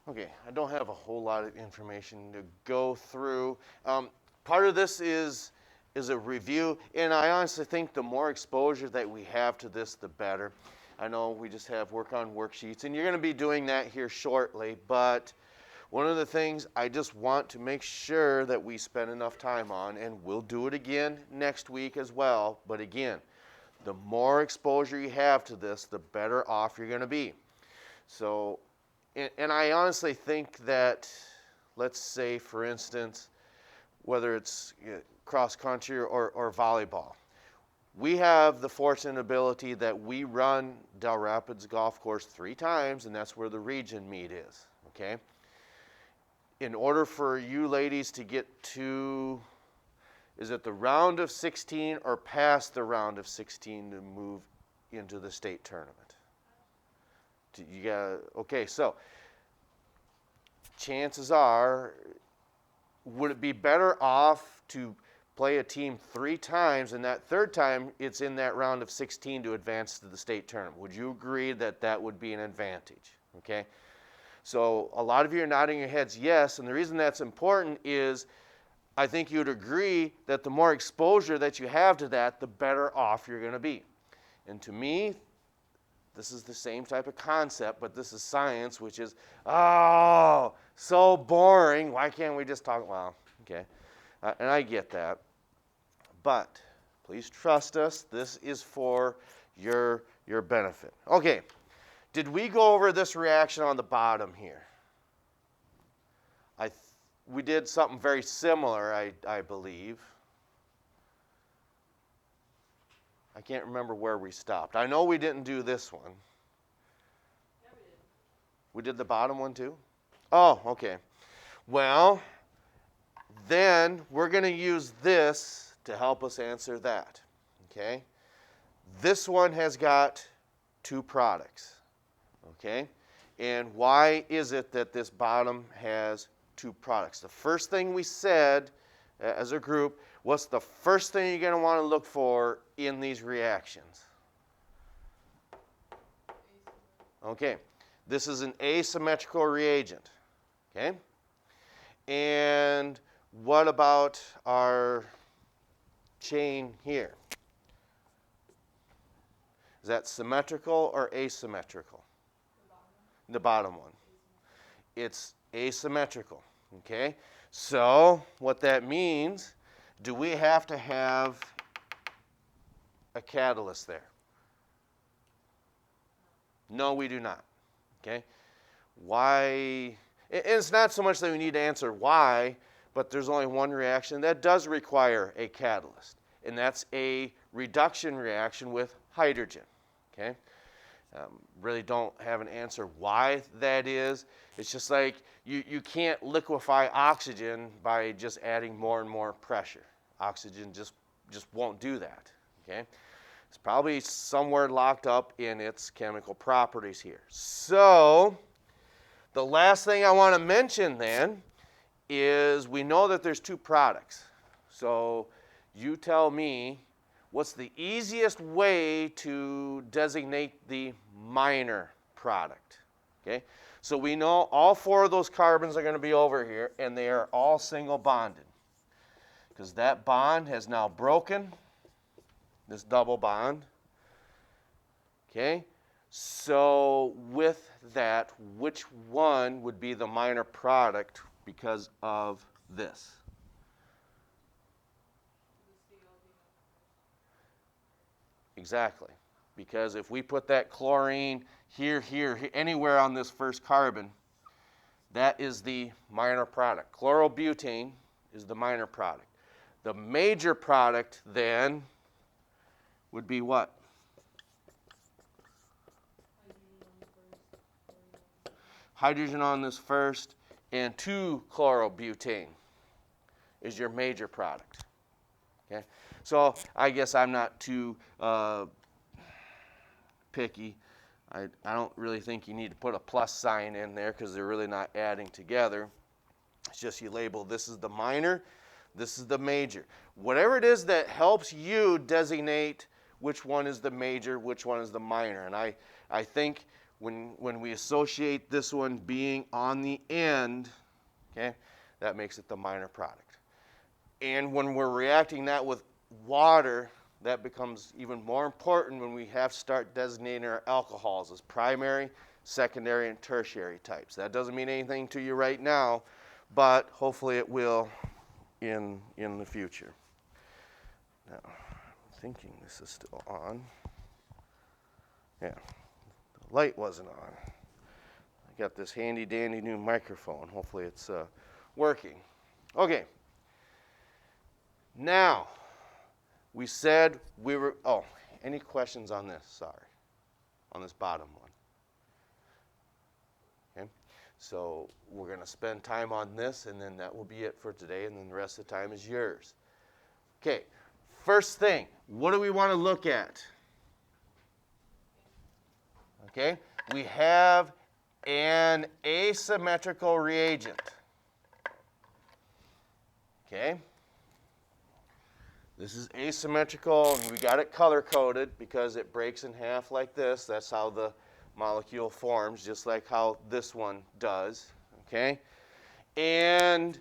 Okay, I don't have a whole lot of information to go through. Part of this is a review, and I honestly think the more exposure that we have to this, the better. I know we just have work on worksheets, and you're going to be doing that here shortly, but one of the things I just want to make sure that we spend enough time on, and we'll do it again next week as well, but again, the more exposure you have to this, the better off you're going to be. So, and I honestly think that, let's say, for instance, whether it's cross country or volleyball, we have the fortunate ability that we run Del Rapids Golf Course 3 times, and that's where the region meet is, okay? In order for you ladies to get to, is it the round of 16 or past the round of 16 to move into the state tournament? You gotta, okay, so chances are, would it be better off to play a team 3 times, and that third time it's in that round of 16 to advance to the state tournament? Would you agree that that would be an advantage? Okay, so a lot of you are nodding your heads yes, and the reason that's important is I think you'd agree that the more exposure that you have to that, the better off you're going to be. And to me, this is the same type of concept, but this is science, which is, oh, so boring. Why can't we just talk? Well, okay, and I get that. But please trust us. This is for your benefit. Okay, did we go over this reaction on the bottom here? We did something very similar, I believe. I can't remember where we stopped. I know we didn't do this one. Yeah, we did. We did the bottom one too? Oh, okay. Well, then we're going to use this to help us answer that, okay? This one has got 2 products, okay? And why is it that this bottom has 2 products? The first thing we said as a group, what's the first thing you're going to want to look for in these reactions? Okay, this is an asymmetrical reagent, okay? And what about our chain here? Is that symmetrical or asymmetrical? The bottom one. It's asymmetrical, okay? So what that means, do we have to have a catalyst there? No, we do not, okay? Why? And it's not so much that we need to answer why, but there's only one reaction that does require a catalyst, and that's a reduction reaction with hydrogen, okay? Really don't have an answer why that is. It's just like you can't liquefy oxygen by just adding more and more pressure. Oxygen just won't do that, okay? It's probably somewhere locked up in its chemical properties here. So the last thing I want to mention then is we know that there's 2 products. So you tell me, what's the easiest way to designate the minor product? Okay, so we know all 4 of those carbons are going to be over here, and they are all single bonded because that bond has now broken, this double bond. Okay, so with that, which one would be the minor product because of this? Exactly, because if we put that chlorine here, anywhere on this first carbon, that is the minor product. Chlorobutane is the minor product. The major product then would be what? Hydrogen on this first, and 2-chlorobutane is your major product. Okay, so I guess I'm not too picky. I don't really think you need to put a plus sign in there because they're really not adding together. It's just you label this is the minor, this is the major. Whatever it is that helps you designate which one is the major, which one is the minor. And I think when we associate this one being on the end, okay, that makes it the minor product. And when we're reacting that with water, that becomes even more important when we have to start designating our alcohols as primary, secondary, and tertiary types. That doesn't mean anything to you right now, but hopefully it will in the future. Now, I'm thinking this is still on. Yeah, the light wasn't on. I got this handy dandy new microphone. Hopefully it's working. Okay. Now, we said we were, oh, any questions on this? Sorry. On this bottom one. Okay. So we're going to spend time on this, and then that will be it for today, and then the rest of the time is yours. Okay. First thing, what do we want to look at? Okay. We have an asymmetrical reagent. Okay. This is asymmetrical, and we got it color-coded because it breaks in half like this. That's how the molecule forms, just like how this one does. Okay? And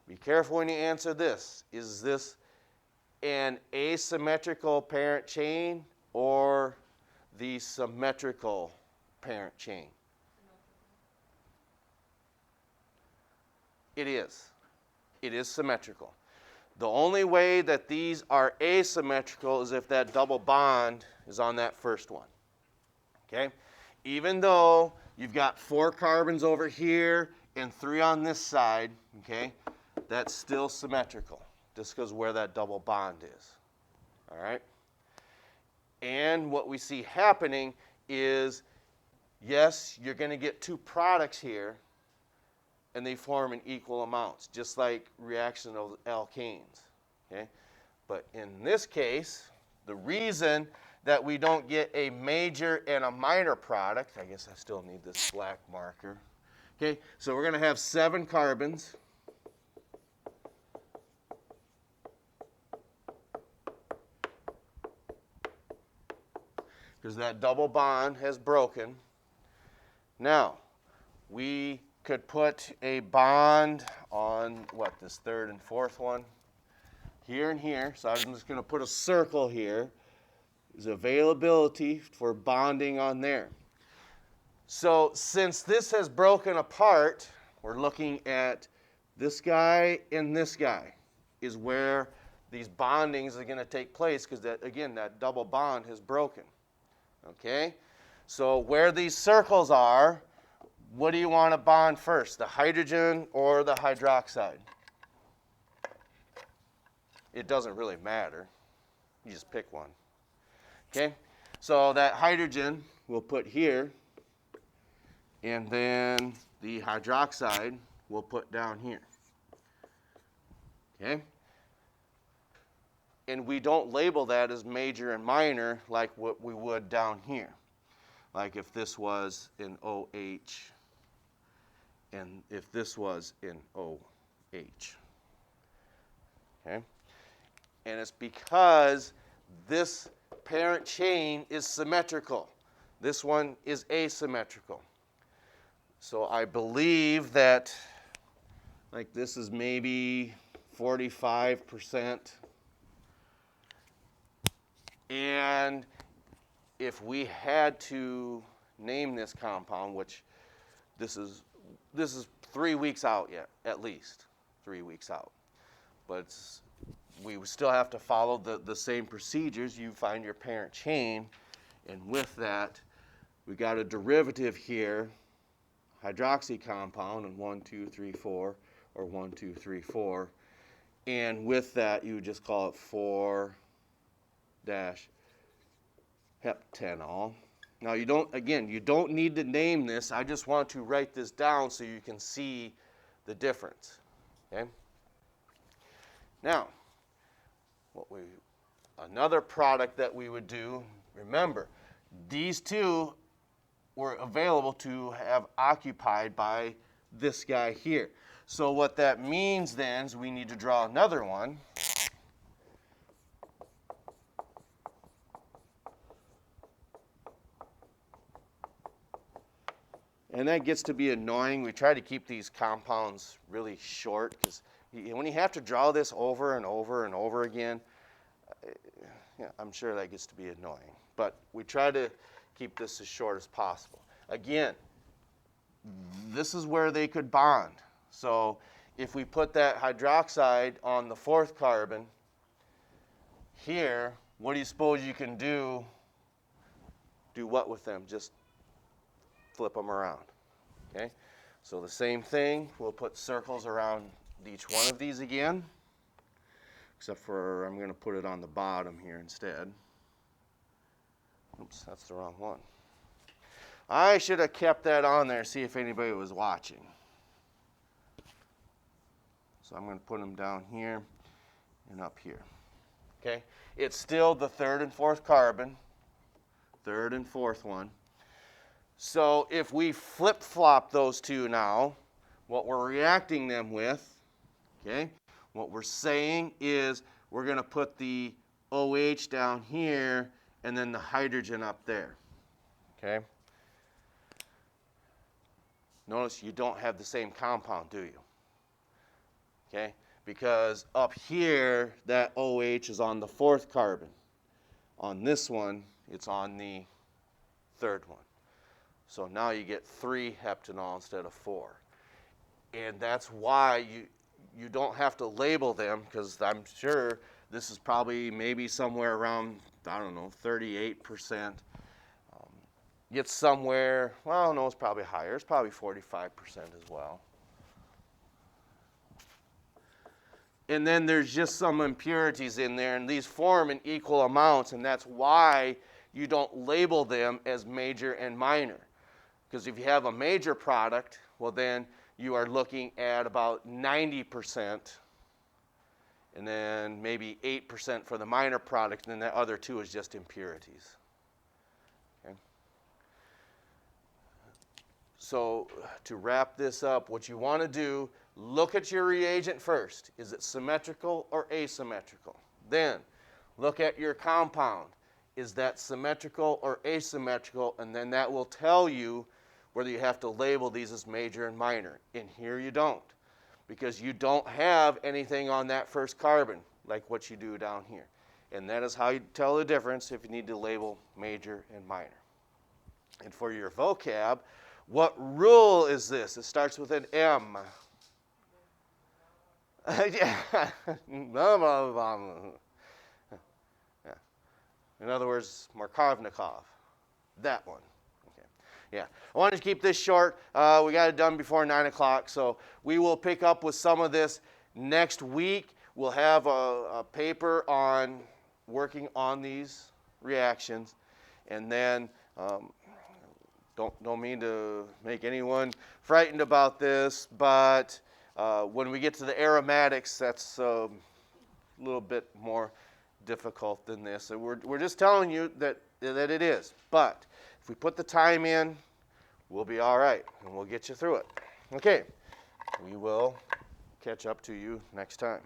be careful when you answer this. Is this an asymmetrical parent chain or the symmetrical parent chain? It is. It is symmetrical. The only way that these are asymmetrical is if that double bond is on that first one. Okay? Even though you've got 4 carbons over here and 3 on this side, okay, that's still symmetrical just because where that double bond is. All right? And what we see happening is, yes, you're going to get 2 products here, and they form in equal amounts, just like reaction of alkanes. Okay? But in this case, the reason that we don't get a major and a minor product, I guess I still need this black marker. Okay, so we're going to have 7 carbons. Because that double bond has broken. Now, we could put a bond on, what, this 3rd and 4th one? Here and here. So I'm just going to put a circle here. There's availability for bonding on there. So since this has broken apart, we're looking at this guy and this guy is where these bondings are going to take place because, that, again, that double bond has broken. Okay? So where these circles are, what do you want to bond first, the hydrogen or the hydroxide? It doesn't really matter. You just pick one. Okay? So that hydrogen we'll put here, and then the hydroxide we'll put down here. Okay? And we don't label that as major and minor like what we would down here. Like if this was in OH and if this was in OH. Okay? And it's because this parent chain is symmetrical. This one is asymmetrical. So I believe that like this is maybe 45%. And if we had to name this compound, which this is 3 weeks out yet, at least 3 weeks out. But we still have to follow the same procedures. You find your parent chain, and with that, we got a derivative here, hydroxy compound, and 1, 2, 3, 4, or 1, 2, 3, 4. And with that, you would just call it 4-heptanol. Now you don't need to name this. I just want to write this down so you can see the difference. Okay? Now, another product that we would do, remember, these two were available to have occupied by this guy here. So what that means then is we need to draw another one. And that gets to be annoying. We try to keep these compounds really short because when you have to draw this over and over and over again, yeah, I'm sure that gets to be annoying. But we try to keep this as short as possible. Again, this is where they could bond. So if we put that hydroxide on the 4th carbon here, what do you suppose you can do? Do what with them? Just flip them around. Okay? So the same thing, we'll put circles around each one of these again, except for I'm going to put it on the bottom here instead. Oops, that's the wrong one. I should have kept that on there, see if anybody was watching. So I'm going to put them down here and up here. Okay? It's still the 3rd and 4th carbon, 3rd and 4th one. So if we flip-flop those two now, what we're reacting them with, okay, what we're saying is we're going to put the OH down here and then the hydrogen up there. Okay? Notice you don't have the same compound, do you? Okay? Because up here, that OH is on the 4th carbon. On this one, it's on the 3rd one. So now you get 3 heptanol instead of 4. And that's why you don't have to label them, because I'm sure this is probably maybe somewhere around, I don't know, 38%. Gets somewhere, well, no, it's probably higher. It's probably 45% as well. And then there's just some impurities in there, and these form in equal amounts, and that's why you don't label them as major and minor. Because if you have a major product, well, then you are looking at about 90%, and then maybe 8% for the minor product, and then the other 2 is just impurities. Okay? So to wrap this up, what you want to do, look at your reagent first. Is it symmetrical or asymmetrical? Then look at your compound. Is that symmetrical or asymmetrical? And then that will tell you whether you have to label these as major and minor. And here you don't, because you don't have anything on that 1st carbon like what you do down here. And that is how you tell the difference if you need to label major and minor. And for your vocab, what rule is this? It starts with an M. Yeah. In other words, Markovnikov. That one. Okay. Yeah. I wanted to keep this short. We got it done before 9 o'clock, so we will pick up with some of this next week. We'll have a paper on working on these reactions, and then don't mean to make anyone frightened about this, but when we get to the aromatics, that's a little bit more difficult than this. So we're just telling you that it is. But if we put the time in, we'll be all right, and we'll get you through it. Okay, we will catch up to you next time.